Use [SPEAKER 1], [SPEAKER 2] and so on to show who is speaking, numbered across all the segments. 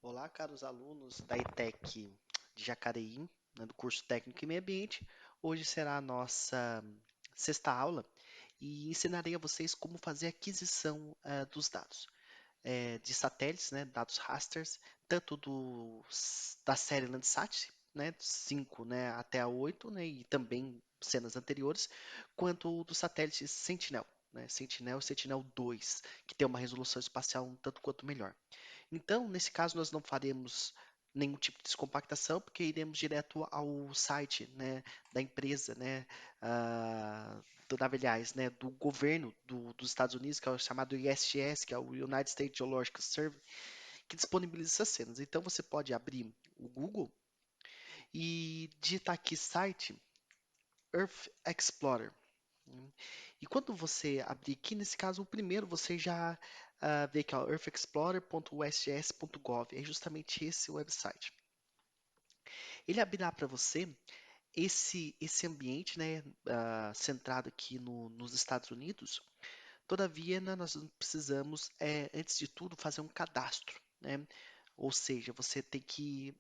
[SPEAKER 1] Olá, caros alunos da ETEC de Jacareí, né, do curso Técnico em Meio Ambiente. Hoje será a nossa sexta aula e ensinarei a vocês como fazer a aquisição dos dados de satélites, né, dados rasters, tanto da série Landsat, né, 5, né, até a 8, né, e também cenas anteriores, quanto do satélite Sentinel, né, Sentinel e Sentinel-2, que tem uma resolução espacial um tanto quanto melhor. Então, nesse caso, nós não faremos nenhum tipo de descompactação, porque iremos direto ao site, né, da empresa, né, aliás, né, do governo dos Estados Unidos, que é o chamado ISGS, que é o United States Geological Survey, que disponibiliza essas cenas. Então, você pode abrir o Google e digitar aqui site Earth Explorer. E quando você abrir aqui, nesse caso, o primeiro você já vê aqui, ó, earthexplorer.usgs.gov. É justamente esse o website. Ele abrirá para você esse ambiente, né, centrado aqui nos Estados Unidos. Todavia, né, nós precisamos, antes de tudo, fazer um cadastro, né? Ou seja, você tem que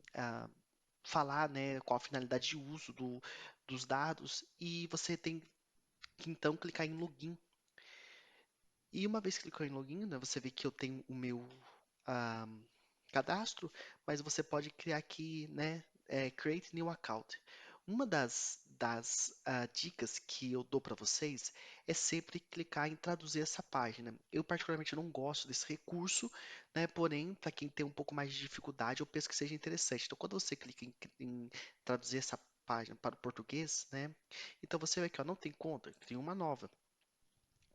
[SPEAKER 1] falar, né, qual a finalidade de uso dos dados e você tem que então clicar em login. E uma vez que clicou em login, né, você vê que eu tenho o meu ah, cadastro, mas você pode criar aqui, né, Create New Account. Uma das dicas que eu dou para vocês é sempre clicar em traduzir essa página. Eu particularmente não gosto desse recurso, né, porém, para quem tem um pouco mais de dificuldade, eu penso que seja interessante. Então, quando você clica em traduzir essa página para o português, né, então você vê que ó, não tem conta, tem uma nova.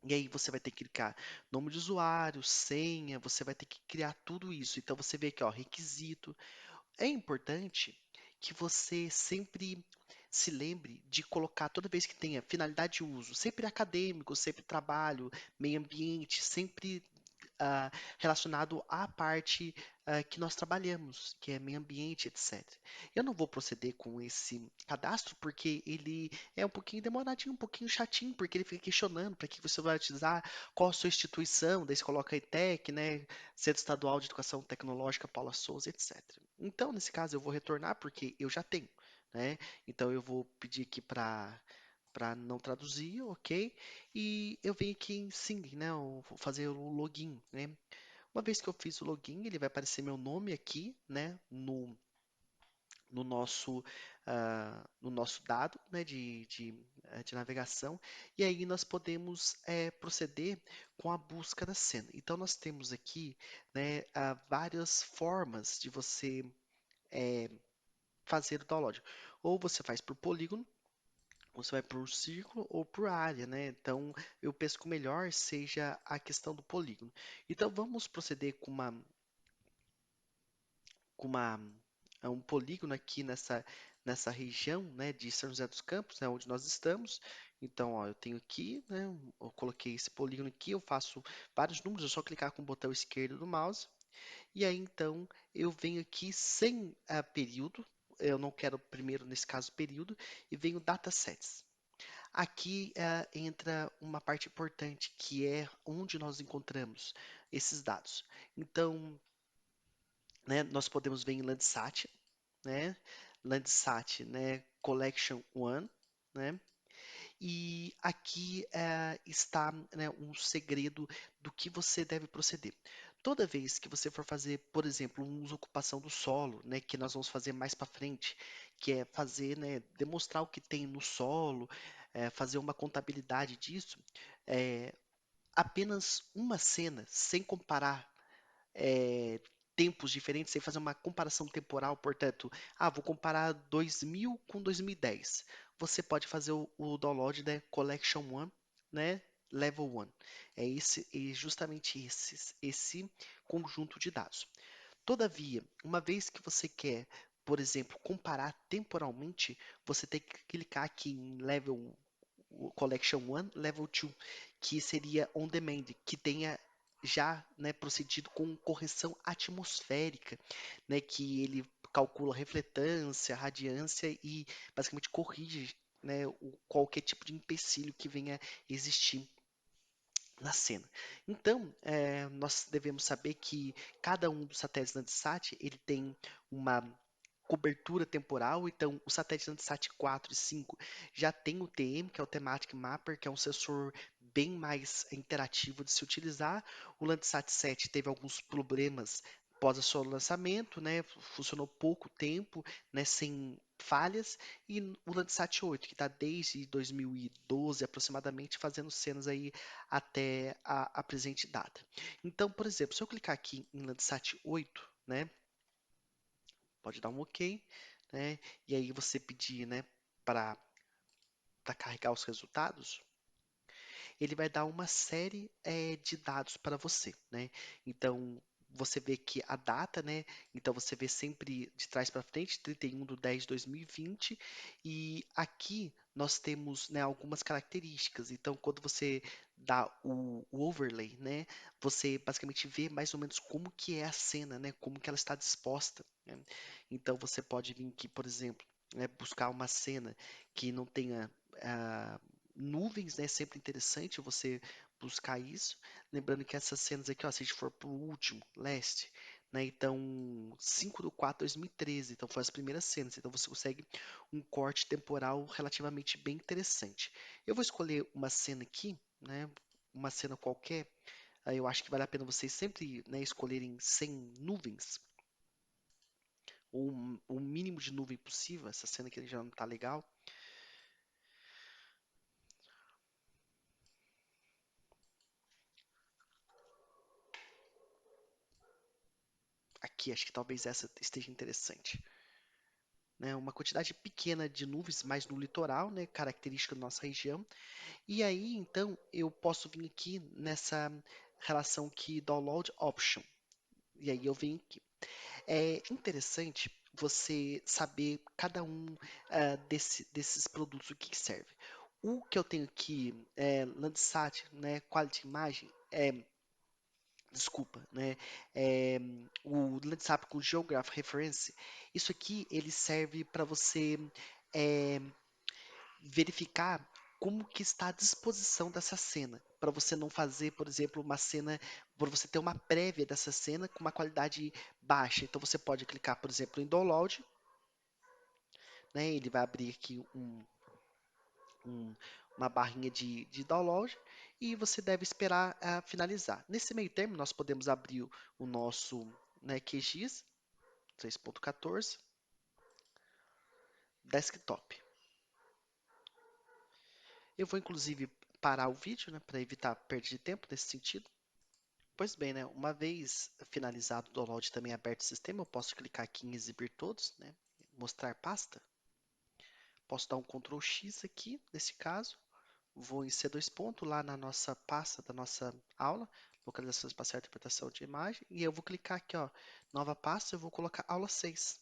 [SPEAKER 1] E aí você vai ter que clicar nome de usuário, senha, você vai ter que criar tudo isso. Então você vê aqui, ó, requisito. É importante que você sempre se lembre de colocar toda vez que tenha finalidade de uso, sempre acadêmico, sempre trabalho, meio ambiente, sempre relacionado à parte que nós trabalhamos, que é meio ambiente, etc. Eu não vou proceder com esse cadastro porque ele é um pouquinho demoradinho, um pouquinho chatinho, porque ele fica questionando para que você vai utilizar, qual a sua instituição, daí você coloca a ETEC, né, Centro Estadual de Educação Tecnológica Paula Souza, etc. Então, nesse caso, eu vou retornar porque eu já tenho, né? Então, eu vou pedir aqui para não traduzir, ok? E eu venho aqui em Sing, né? Eu vou fazer o login, né? Uma vez que eu fiz o login, ele vai aparecer meu nome aqui, né? No nosso dado, né? De navegação. E aí nós podemos proceder com a busca da cena. Então nós temos aqui, né? Várias formas de você fazer o download. Ou você faz por polígono, você vai por círculo ou por área, né? Então, eu penso que o melhor seja a questão do polígono. Então, vamos proceder com um polígono aqui nessa região, né, de São José dos Campos, né, onde nós estamos. Então, ó, eu tenho aqui, né, eu coloquei esse polígono aqui, eu faço vários números, é só clicar com o botão esquerdo do mouse. E aí, então, eu venho aqui sem período, eu não quero primeiro, nesse caso, período, e venho datasets. Aqui entra uma parte importante, que é onde nós encontramos esses dados. Então, né, nós podemos ver em Landsat, né, Landsat, né, Collection One, né, e aqui está, né, um segredo do que você deve proceder. Toda vez que você for fazer, por exemplo, um uso ocupação do solo, né, que nós vamos fazer mais para frente, que é fazer, né, demonstrar o que tem no solo, fazer uma contabilidade disso, é, apenas uma cena, sem comparar eh, tempos diferentes, sem fazer uma comparação temporal, portanto, vou comparar 2000 com 2010. Você pode fazer o download da Collection One, né? Level 1. É justamente esse conjunto de dados. Todavia, uma vez que você quer, por exemplo, comparar temporalmente, você tem que clicar aqui em Level o Collection 1, Level 2, que seria on demand, que tenha já, né, procedido com correção atmosférica, né, que ele calcula refletância, radiância e basicamente corrige, né, qualquer tipo de empecilho que venha existir na cena. Então, nós devemos saber que cada um dos satélites Landsat ele tem uma cobertura temporal. Então, o satélite Landsat 4 e 5 já tem o TM, que é o Thematic Mapper, que é um sensor bem mais interativo de se utilizar. O Landsat 7 teve alguns problemas após o seu lançamento, né? Funcionou pouco tempo, né? Sem falhas. E o Landsat 8, que está desde 2012 aproximadamente fazendo cenas aí até a presente data. Então, por exemplo, se eu clicar aqui em Landsat 8, né? Pode dar um OK, né? E aí você pedir, né, para carregar os resultados, ele vai dar uma série de dados para você, né? Então você vê que a data, né? Então você vê sempre de trás para frente, 31/10/2020, e aqui nós temos, né, algumas características. Então quando você dá o overlay, né, você basicamente vê mais ou menos como que é a cena, né? Como que ela está disposta, né? Então você pode vir aqui, por exemplo, né, buscar uma cena que não tenha ah, nuvens, né? É sempre interessante você buscar isso. Lembrando que essas cenas aqui, ó, se a gente for pro último, leste, né? Então, 5/4/2013, então foi as primeiras cenas. Então você consegue um corte temporal relativamente bem interessante. Eu vou escolher uma cena aqui, né? Uma cena qualquer. Aí eu acho que vale a pena vocês sempre, né, escolherem sem nuvens, ou o mínimo de nuvem possível. Essa cena aqui já não tá legal. Aqui, acho que talvez essa esteja interessante, né? Uma quantidade pequena de nuvens, mais no litoral, né? Característica da nossa região. E aí, então, eu posso vir aqui nessa relação aqui download option. E aí eu venho aqui. É interessante você saber cada um desses produtos, o que que serve. O que eu tenho aqui é Landsat, né? Quality Imagem, desculpa, né? É, o Landsat com Geograph Reference, isso aqui ele serve para você é, verificar como que está a disposição dessa cena, para você não fazer, por exemplo, uma cena, para você ter uma prévia dessa cena com uma qualidade baixa. Então você pode clicar, por exemplo, em Download, né? Ele vai abrir aqui um- uma barrinha de download e você deve esperar finalizar. Nesse meio termo, nós podemos abrir o nosso, né, QGIS 3.14 desktop. Eu vou inclusive parar o vídeo, né, para evitar perda de tempo nesse sentido. Pois bem, né, uma vez finalizado o download e também aberto o sistema, eu posso clicar aqui em exibir todos, né, mostrar pasta. Posso dar um Ctrl X aqui, nesse caso. Vou em C2 ponto lá na nossa pasta da nossa aula, localização espacial e interpretação de imagem, e eu vou clicar aqui, ó, nova pasta, eu vou colocar aula 6.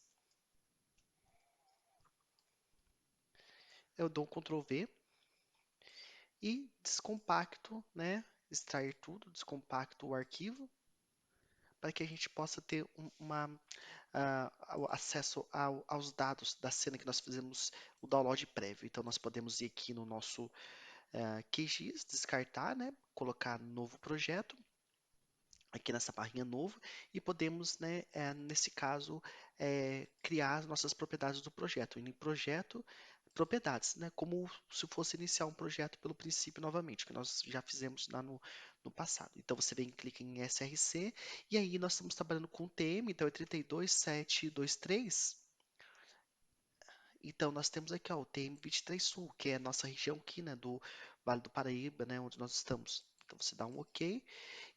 [SPEAKER 1] Eu dou um Ctrl V e descompacto, né, extrair tudo, descompacto o arquivo, para que a gente possa ter acesso aos dados da cena que nós fizemos o download prévio. Então nós podemos ir aqui no nosso QGIS, descartar, né, colocar novo projeto, aqui nessa barrinha novo, e podemos, né, nesse caso, criar as nossas propriedades do projeto. Indo em projeto, propriedades, né, como se fosse iniciar um projeto pelo princípio novamente, que nós já fizemos lá no passado. Então você vem, clica em SRC, e aí nós estamos trabalhando com o TM, então é 32723. Então nós temos aqui, ó, o TM 23 Sul, que é a nossa região aqui, né, do Vale do Paraíba, né, onde nós estamos. Então você dá um OK.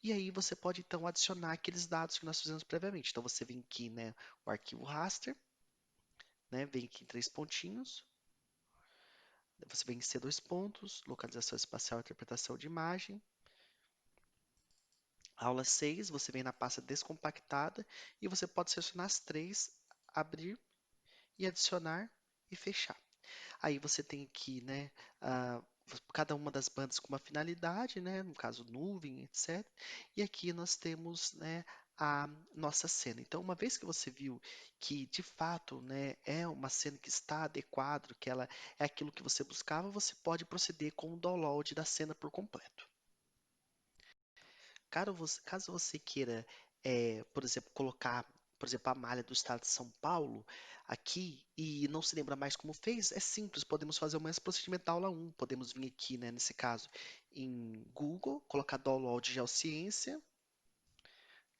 [SPEAKER 1] E aí você pode então adicionar aqueles dados que nós fizemos previamente. Então você vem aqui, né, o arquivo raster, né, vem aqui em três pontinhos, você vem em C2 pontos, localização espacial e interpretação de imagem. Aula 6, você vem na pasta descompactada e você pode selecionar as três, abrir e adicionar e fechar. Aí você tem aqui, né, ah, cada uma das bandas com uma finalidade, né, no caso nuvem, etc. E aqui nós temos, né, a nossa cena. Então, uma vez que você viu que de fato, né, é uma cena que está adequada, que ela é aquilo que você buscava, você pode proceder com o download da cena por completo. Caso você queira, por exemplo, colocar, por exemplo, a malha do estado de São Paulo aqui e não se lembra mais como fez, é simples, podemos fazer o mesmo procedimento da aula 1. Podemos vir aqui, né, nesse caso, em Google, colocar download Geociência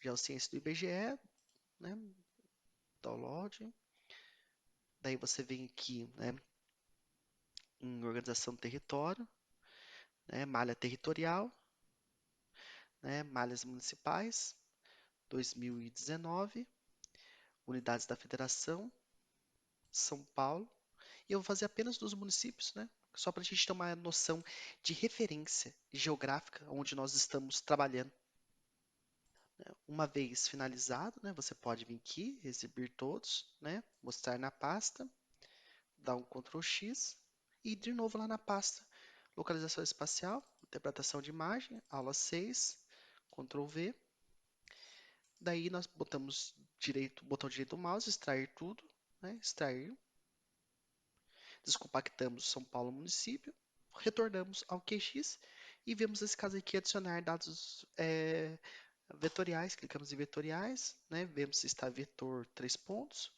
[SPEAKER 1] do IBGE, né, download. Daí você vem aqui, né, em organização do território, né, malha territorial, né, malhas municipais, 2019, unidades da federação, São Paulo. E eu vou fazer apenas dos municípios, né? Só para a gente ter uma noção de referência geográfica onde nós estamos trabalhando. Uma vez finalizado, né, você pode vir aqui, exibir todos, né, mostrar na pasta, dar um Ctrl X e ir de novo lá na pasta. Localização espacial, interpretação de imagem, aula 6, Ctrl V. Daí nós botamos direito, botão direito do mouse, extrair tudo, né, extrair. Descompactamos São Paulo município, retornamos ao QX e vemos esse caso aqui adicionar dados vetoriais, clicamos em vetoriais, né, vemos se está vetor 3 pontos,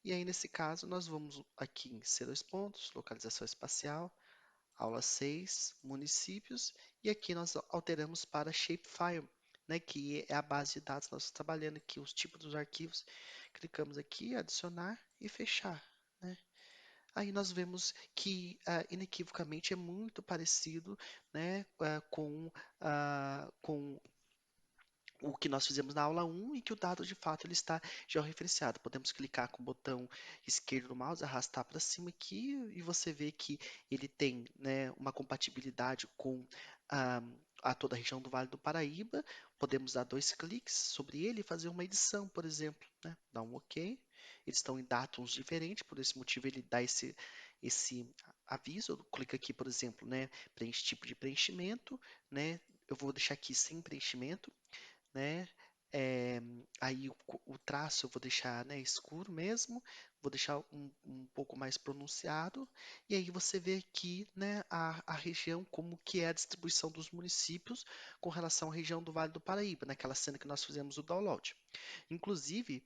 [SPEAKER 1] e aí nesse caso nós vamos aqui em C2 pontos, localização espacial, aula 6, municípios, e aqui nós alteramos para shapefile, né, que é a base de dados, nós estamos trabalhando aqui os tipos dos arquivos, clicamos aqui, adicionar e fechar, né. Aí nós vemos que inequivocamente é muito parecido, né, com o que nós fizemos na aula 1 e que o dado de fato ele está georreferenciado. Podemos clicar com o botão esquerdo do mouse, arrastar para cima aqui e você vê que ele tem, né, uma compatibilidade com ah, a toda a região do Vale do Paraíba. Podemos dar dois cliques sobre ele e fazer uma edição, por exemplo, né? Dar um OK. Eles estão em datums diferentes, por esse motivo ele dá esse aviso. Eu clico aqui, por exemplo, né, preenche tipo de preenchimento, né? Eu vou deixar aqui sem preenchimento, né? É, aí o traço eu vou deixar, né, escuro mesmo, vou deixar um pouco mais pronunciado, e aí você vê aqui, né, a região, como que é a distribuição dos municípios com relação à região do Vale do Paraíba, naquela cena que nós fizemos o download. Inclusive,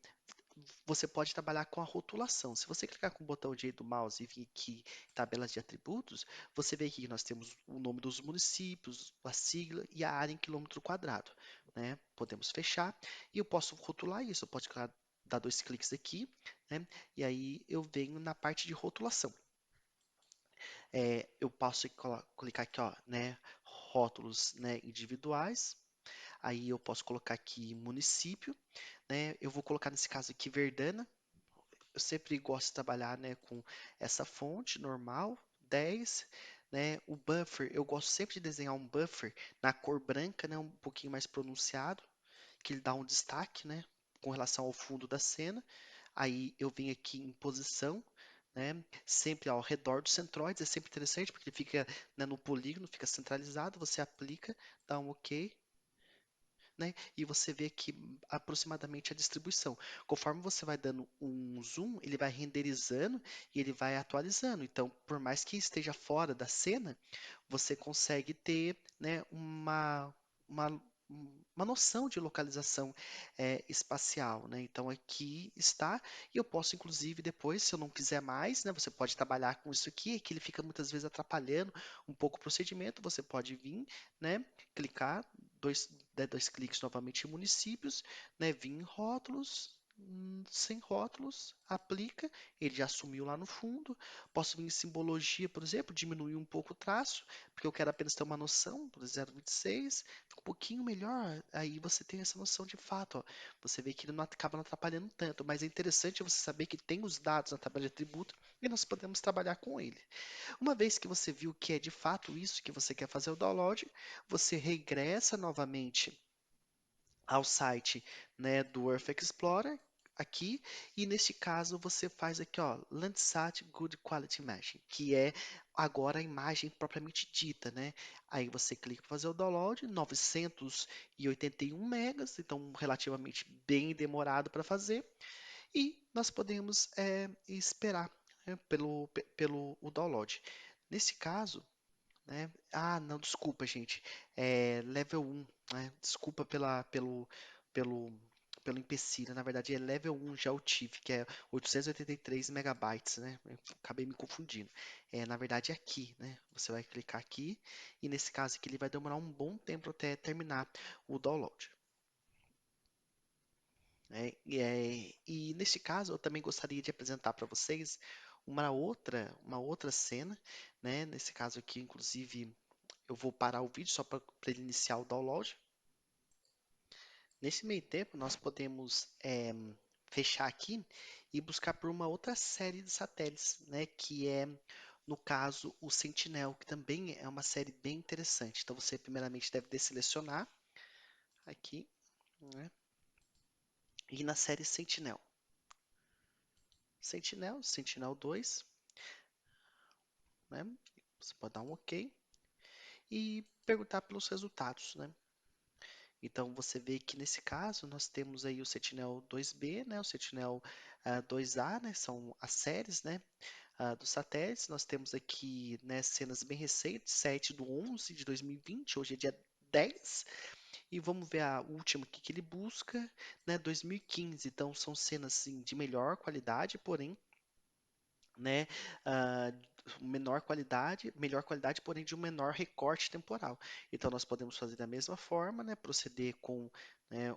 [SPEAKER 1] você pode trabalhar com a rotulação. Se você clicar com o botão direito do mouse e vir aqui em tabelas de atributos, você vê aqui que nós temos o nome dos municípios, a sigla e a área em quilômetro quadrado, né? Podemos fechar e eu posso rotular isso. Eu posso dar dois cliques aqui, né? E aí eu venho na parte de rotulação. Eu posso clicar aqui, ó, né? Rótulos, né, individuais. Aí eu posso colocar aqui município, né? Eu vou colocar nesse caso aqui Verdana. Eu sempre gosto de trabalhar, né, com essa fonte normal, 10, né? O buffer, eu gosto sempre de desenhar um buffer na cor branca, né, um pouquinho mais pronunciado, que ele dá um destaque, né, com relação ao fundo da cena. Aí eu venho aqui em posição, né, sempre ao redor do centroides, é sempre interessante porque ele fica, né, no polígono, fica centralizado, você aplica, dá um OK, né? E você vê aqui aproximadamente a distribuição. Conforme você vai dando um zoom, ele vai renderizando e ele vai atualizando. Então, por mais que esteja fora da cena, você consegue ter, né, uma, uma noção de localização espacial, né? Então aqui está, e eu posso inclusive depois, se eu não quiser mais, né, você pode trabalhar com isso aqui, que ele fica muitas vezes atrapalhando um pouco o procedimento, você pode vir, né, clicar, dois cliques novamente em municípios, né, vir em rótulos, sem rótulos, aplica, ele já sumiu lá no fundo. Posso vir em simbologia, por exemplo, diminuir um pouco o traço, porque eu quero apenas ter uma noção, por 0,26, fica um pouquinho melhor, aí você tem essa noção de fato, ó. Você vê que ele não acaba não atrapalhando tanto, mas é interessante você saber que tem os dados na tabela de atributo e nós podemos trabalhar com ele. Uma vez que você viu que é de fato isso que você quer fazer o download, você regressa novamente ao site, né, do Earth Explorer aqui, e neste caso você faz aqui, ó, Landsat Good Quality Imaging, que é agora a imagem propriamente dita, né? Aí você clica para fazer o download, 981 megas, então relativamente bem demorado para fazer, e nós podemos esperar, né, pelo o download. Nesse caso, né? Ah, não, desculpa, gente. É level 1, né? Desculpa pelo, pelo empecilho. Na verdade, é level 1 já o TIFF, que é 883 megabytes, né? Eu acabei me confundindo. Na verdade, é aqui, né? Você vai clicar aqui e nesse caso aqui ele vai demorar um bom tempo até terminar o download. E neste caso, eu também gostaria de apresentar para vocês uma outra cena, né? Nesse caso aqui, inclusive, eu vou parar o vídeo só para ele iniciar o download. Nesse meio tempo, nós podemos fechar aqui e buscar por uma outra série de satélites, né? Que é, no caso, o Sentinel, que também é uma série bem interessante. Então, você primeiramente deve desselecionar aqui, né? E na série Sentinel. Sentinel 2, né? Você pode dar um OK e perguntar pelos resultados, né? Então você vê que nesse caso nós temos aí o Sentinel 2B, né, o Sentinel 2A, né, são as séries, né, dos satélites. Nós temos aqui, né, cenas bem recentes, 7/11 de 2020, hoje é dia 10, e vamos ver a última aqui que ele busca, né, 2015. Então são cenas assim, de melhor qualidade, porém, né, ah, melhor qualidade, porém de um menor recorte temporal. Então nós podemos fazer da mesma forma, né, proceder com, né,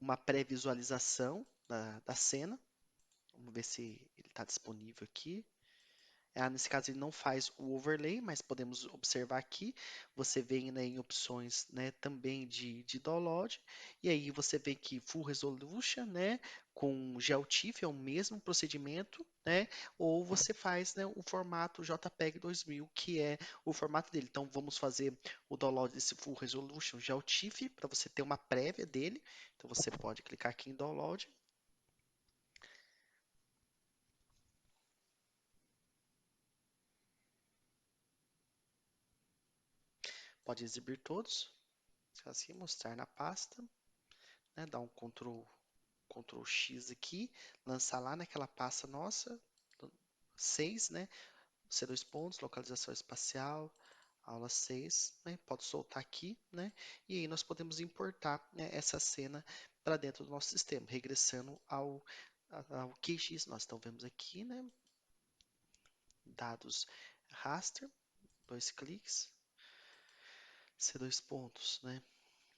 [SPEAKER 1] uma pré-visualização da cena. Vamos ver se ele está disponível aqui. Nesse caso ele não faz o overlay, mas podemos observar aqui, você vem, né, em opções, né, também de download, e aí você vê que Full Resolution, né, com GeoTIFF é o mesmo procedimento, né, ou você faz, né, o formato JPEG 2000, que é o formato dele. Então vamos fazer o download desse Full Resolution GeoTIFF para você ter uma prévia dele. Então você pode clicar aqui em Download, pode exibir todos, assim, mostrar na pasta, né, dar um Ctrl X aqui, lançar lá naquela pasta nossa, 6, né? C2 pontos, localização espacial, aula 6, né? Pode soltar aqui, né? E aí nós podemos importar, né, essa cena para dentro do nosso sistema, regressando ao QGIS. Nós então vemos aqui, né? Dados raster, dois cliques, C2 pontos, né?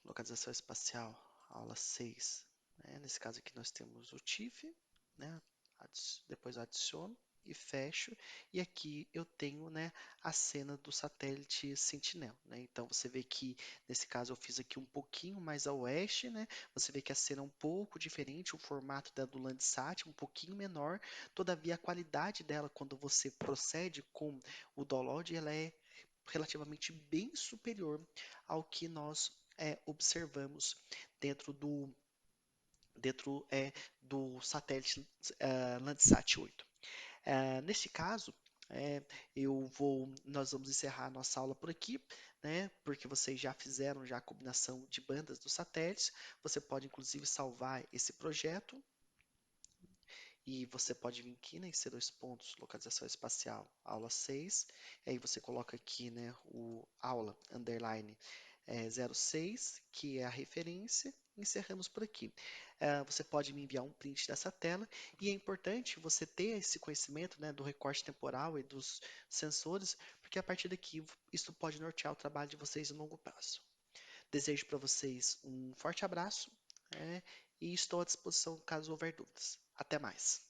[SPEAKER 1] Localização espacial, aula 6, né? Nesse caso aqui nós temos o TIFF, né? Depois eu adiciono e fecho. E aqui eu tenho, né, a cena do satélite Sentinel, né? Então você vê que nesse caso eu fiz aqui um pouquinho mais a oeste, né? Você vê que a cena é um pouco diferente, o formato da do Landsat é um pouquinho menor, todavia a qualidade dela quando você procede com o download, ela é relativamente bem superior ao que nós observamos dentro do do satélite Landsat 8. Neste caso, é, nós vamos encerrar a nossa aula por aqui, né? Porque vocês já fizeram já a combinação de bandas dos satélites. Você pode inclusive salvar esse projeto e você pode vir aqui, né, em C2 pontos, localização espacial, aula 6. E aí você coloca aqui, né, o aula underline 06, que é a referência. Encerramos por aqui. Você pode me enviar um print dessa tela e é importante você ter esse conhecimento, né, do recorte temporal e dos sensores, porque a partir daqui isso pode nortear o trabalho de vocês a longo prazo. Desejo para vocês um forte abraço, e estou à disposição caso houver dúvidas. Até mais.